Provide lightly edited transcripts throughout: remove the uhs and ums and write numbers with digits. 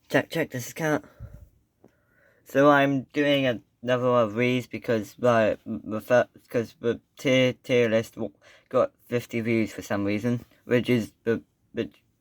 Check this account. So I'm doing another one of these because the tier list got 50 views for some reason, which is it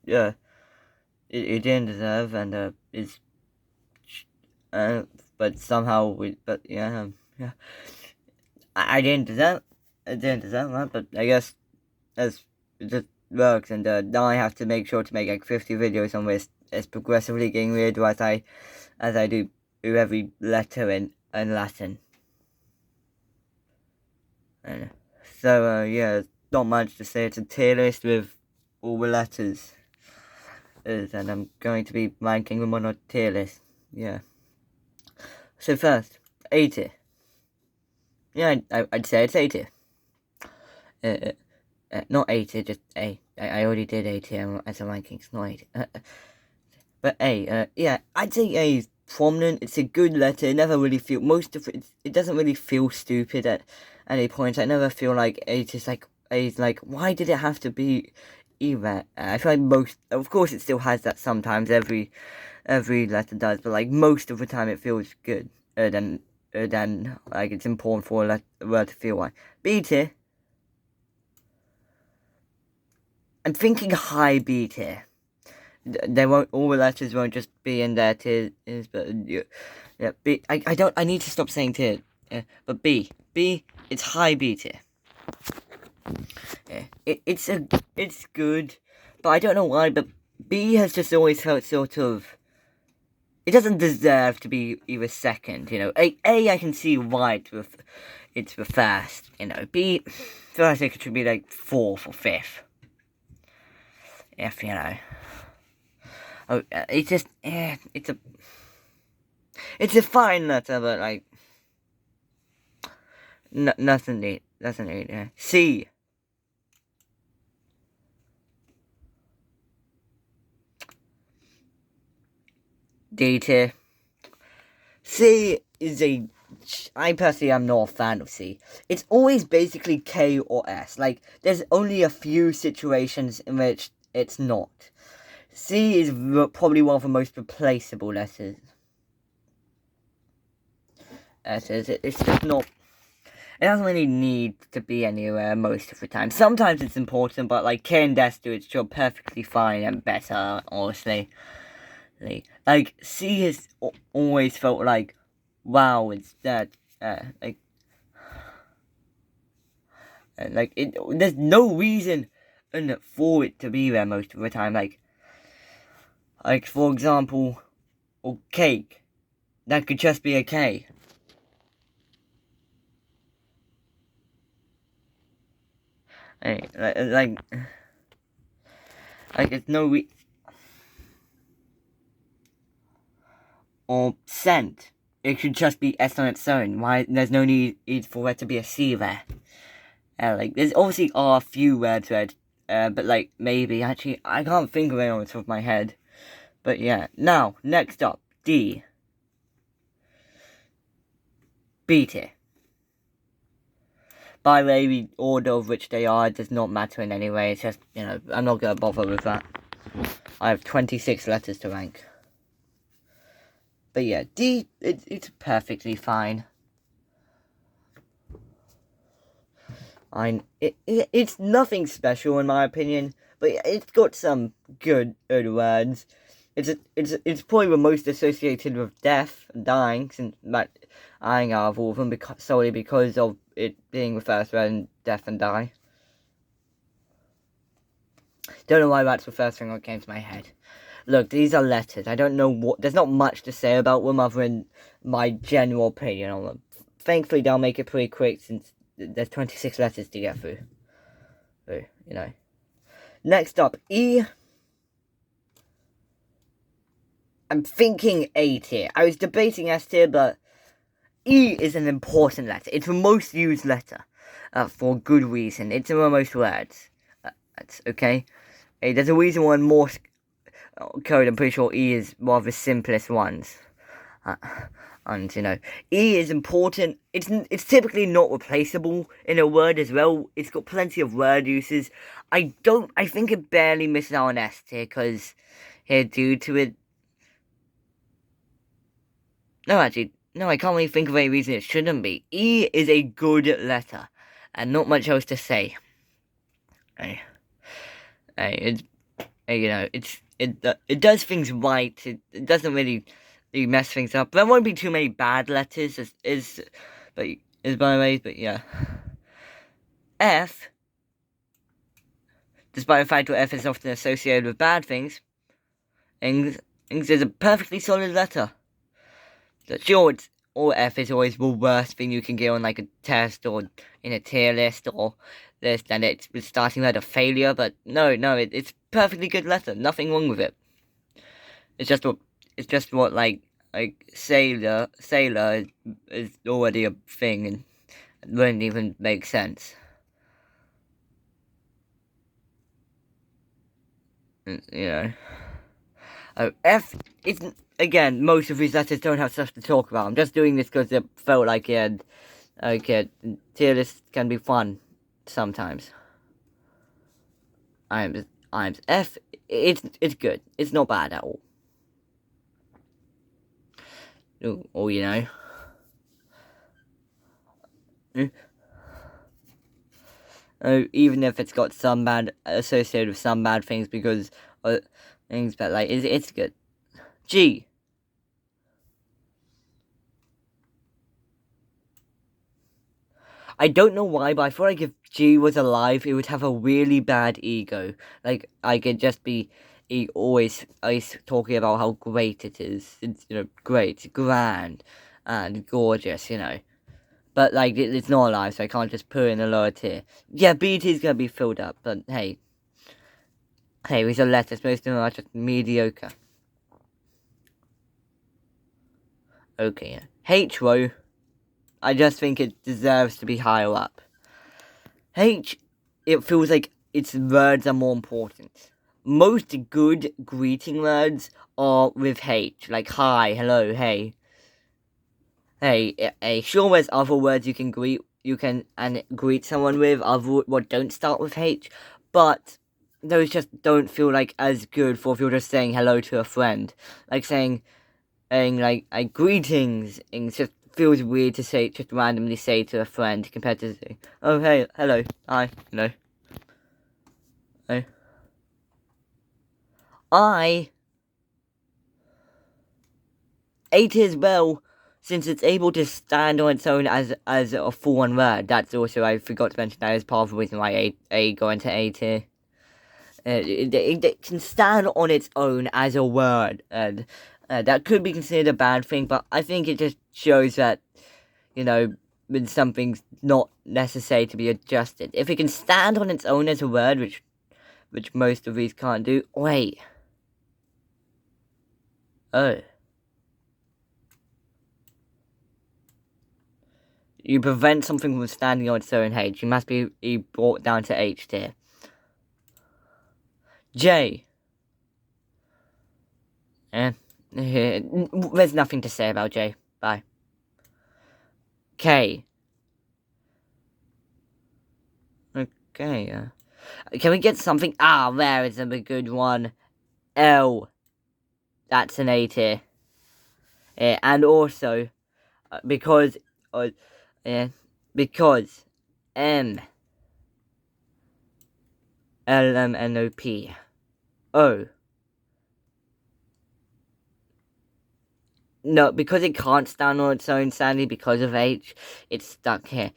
didn't deserve, and is but somehow yeah I didn't deserve that, but I guess as it just works, and now I have to make sure to make like 50 videos on this. It's progressively getting weirder as I do every letter in Latin. And so yeah, not much to say. It's a tier list with all the letters, and I'm going to be ranking them on a tier list. Yeah. So first, A tier. Yeah, I'd say it's A tier. Not A tier, just A. I already did A tier as a rankings, not A tier. But A, yeah, I'd say A is prominent. It's a good letter. It never really feel it doesn't really feel stupid at any point. I never feel like A is like, why did it have to be either? I feel like of course, it still has that sometimes. Every letter does, but like most of the time, it feels good. Then like it's important for a word to feel like B tier. I'm thinking high B tier. All the letters won't just be in their tiers, but yeah, B. I need to stop saying tier, but B, it's high B tier. Yeah, it's good, but I don't know why. But B has just always felt sort of. It doesn't deserve to be either second, you know. A I can see why it's the first, you know. B, I feel like it should be like fourth or fifth, if you know. Oh, it's just, it's a fine letter, but like, nothing neat. C. D tier. C is I personally am not a fan of C. It's always basically K or S. Like, there's only a few situations in which it's not. C is probably one of the most replaceable letters. It's just not. It doesn't really need to be anywhere most of the time. Sometimes it's important, but like K and S do its job perfectly fine and better, honestly. Like C has always felt like, wow, it's that like it. There's no reason for it to be there most of the time. Like for example, or cake, that could just be a K. Like there's no or scent. It should just be S on its own. Why? There's no need for there to be a C there. Like, there's obviously are a few words where, but like maybe actually I can't think of any on the top of my head. But yeah, now next up, D. B tier. By the way, the order of which they are does not matter in any way. It's just, you know, I'm not gonna bother with that. I have 26 letters to rank. But yeah, D, it's perfectly fine. It's nothing special in my opinion, but it's got some good words. It's probably the most associated with death and dying, since dying out of all of them, solely because of it being the first word in death and die. Don't know why that's the first thing that came to my head. Look, these are letters. I don't know what. There's not much to say about them other than my general opinion on them. Thankfully, they'll make it pretty quick since there's 26 letters to get through. So, you know. Next up, E. I'm thinking A tier. I was debating S tier, but E is an important letter. It's the most used letter, for good reason. It's in the most words. That's okay. Hey, there's a reason why in Morse code, I'm pretty sure E is one of the simplest ones. And you know, E is important. It's typically not replaceable in a word as well. It's got plenty of word uses. I think it barely misses out on S tier because here due to it. No, actually, no, I can't really think of any reason it shouldn't be. E is a good letter, and not much else to say. Hey, it's, it does things right. It doesn't really mess things up. There won't be too many bad letters, by the way. But yeah, F, despite the fact that F is often associated with bad things, Ings is a perfectly solid letter. Sure, or F is always the worst thing you can get on like a test or in a tier list or this, and it's starting at a failure. But no, it's perfectly good letter. Nothing wrong with it. It's just what like sailor is already a thing and it wouldn't even make sense. F isn't, again, most of these letters don't have stuff to talk about. I'm just doing this because it felt like tier lists can be fun sometimes. I'm F, it's good. It's not bad at all. Or even if it's got some bad associated with some bad things because things, but like it's good. G. I don't know why, but I feel like if G was alive, it would have a really bad ego. Like I could just be always talking about how great it is. It's great, grand, and gorgeous. But like it's not alive, so I can't just put it in a lower tier. Yeah, BT is gonna be filled up, but hey, it's a letter. Most of them are just mediocre. Okay, yeah. H row. I just think it deserves to be higher up. H, it feels like its words are more important. Most good greeting words are with H, like hi, hello, hey. Hey, sure there's other words you can greet someone with, other what don't start with H, but those just don't feel like as good for if you're just saying hello to a friend. Like saying like greetings, and just feels weird to say, just randomly say to a friend compared to saying, oh hey, hello, hi, Hey. I ate as well, since it's able to stand on its own as a full-on word. That's also, I forgot to mention, that is part of the reason why A go into A tier. It can stand on its own as a word, and that could be considered a bad thing, but I think it just shows that, when something's not necessary to be adjusted. If it can stand on its own as a word, which most of these can't do. Wait. Oh. You prevent something from standing on its own H. You must be brought down to H tier. J. There's nothing to say about J. Bye. K. Okay, can we get something? There is a good one. L. That's an A tier. And also, because M. LMNOP. O. No, because it can't stand on its own, sadly, because of H, it's stuck here.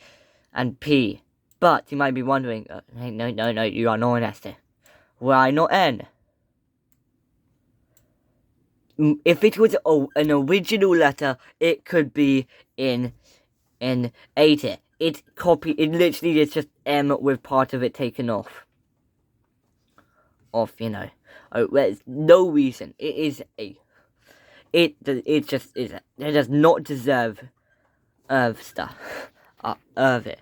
And P. But you might be wondering, hey, no, you are not an Esther. Why not N? If it was an original letter, it could be in A tier. It literally is just M with part of it taken off. There's no reason. It is A. It just isn't. It does not deserve stuff of it.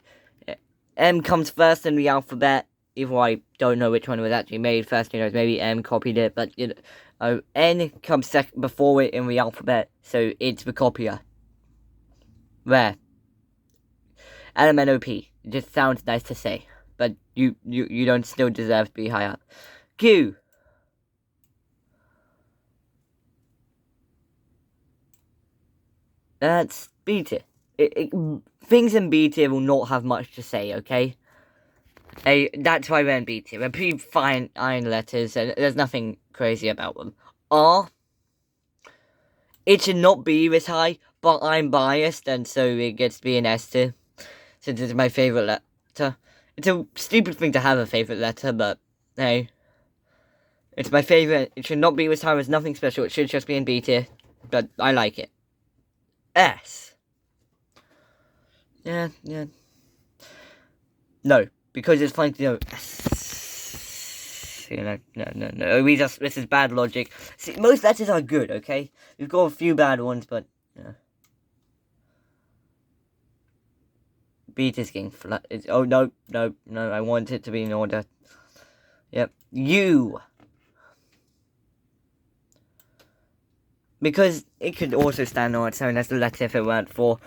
M comes first in the alphabet. Even though I don't know which one was actually made first, maybe M copied it, but N comes second before it in the alphabet, so it's the copier. There. LMNOP. It just sounds nice to say, but you don't still deserve to be high up. Q. That's B tier. Things in B tier will not have much to say, okay? That's why we're in B tier. We're pretty fine iron letters, and there's nothing crazy about them. R, it should not be this high, but I'm biased, and so it gets to be an S tier, since it's my favourite letter. It's a stupid thing to have a favourite letter, but hey. It's my favourite. It should not be this high, there's nothing special. It should just be in B tier, but I like it. S. Yeah. No, because it's fine to know. No. This is bad logic. See, most letters are good, okay? We've got a few bad ones, but yeah. Beat is getting flat. Oh no! I want it to be in order. Yep. U. Because it could also stand on its own as the letter if it weren't for.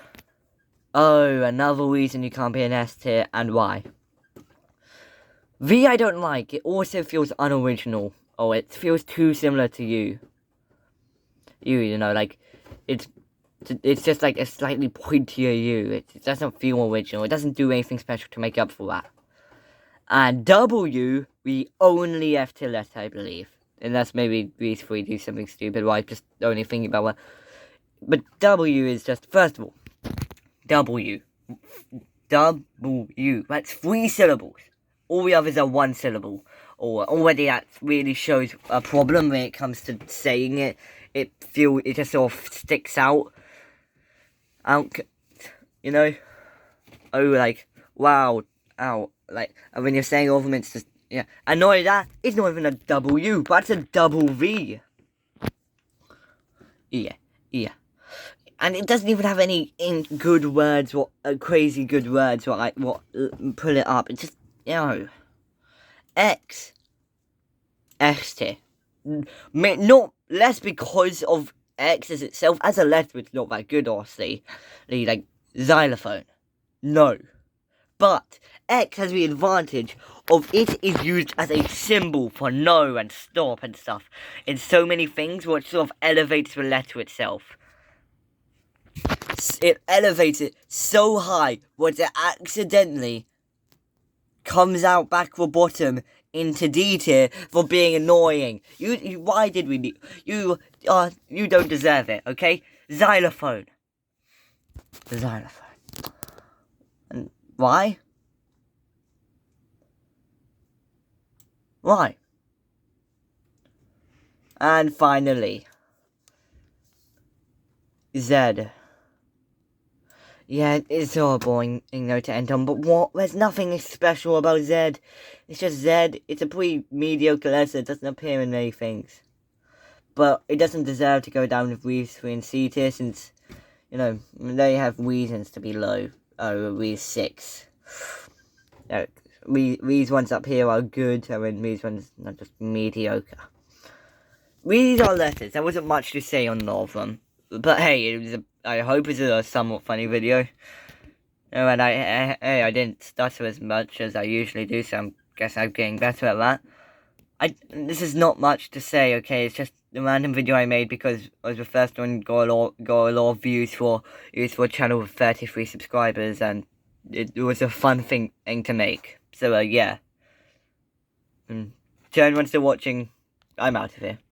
Oh, another reason you can't be an S tier, and why? V I don't like. It also feels unoriginal. Oh, it feels too similar to you. You know, like, it's just like a slightly pointier U. It doesn't feel original. It doesn't do anything special to make up for that. And W, the only F tier letter, I believe. Unless maybe these three do something stupid, where I'm just only thinking about one. But W is just, first of all, W. That's 3 syllables. All the others are 1 syllable. Or already that really shows a problem when it comes to saying it. It just sort of sticks out. You know? Oh, like, wow, ow. Like, and when you're saying all of them, it's just, yeah. And not only that, it's not even a W, but it's a double V. Yeah. And it doesn't even have any good words, crazy good words, pull it up. It's just, X tier. Not less because of X as itself. As a letter, it's not that good, honestly. Like, xylophone. No. But X has the advantage of it is used as a symbol for no and stop and stuff in so many things, which sort of elevates the letter itself. It elevates it so high, what it accidentally comes out back the bottom into D tier for being annoying. Why did we need you? You don't deserve it, okay? Xylophone. And why? Why? And finally, Z. Yeah, it's so boring, to end on, but what? There's nothing special about Z. It's just Z. It's a pretty mediocre letter. It doesn't appear in many things. But it doesn't deserve to go down with Weez 3 and C tier, since, they have reasons to be low. Oh, Weez 6. These ones up here are good, and these ones are just mediocre. These are letters. There wasn't much to say on all of them. But hey, I hope it's a somewhat funny video. And I didn't stutter as much as I usually do, so I guess I'm getting better at that. This is not much to say, okay? It's just a random video I made because I was the first one got a lot of views for a channel with 33 subscribers, and it was a fun thing to make. So yeah. To anyone still watching, I'm out of here.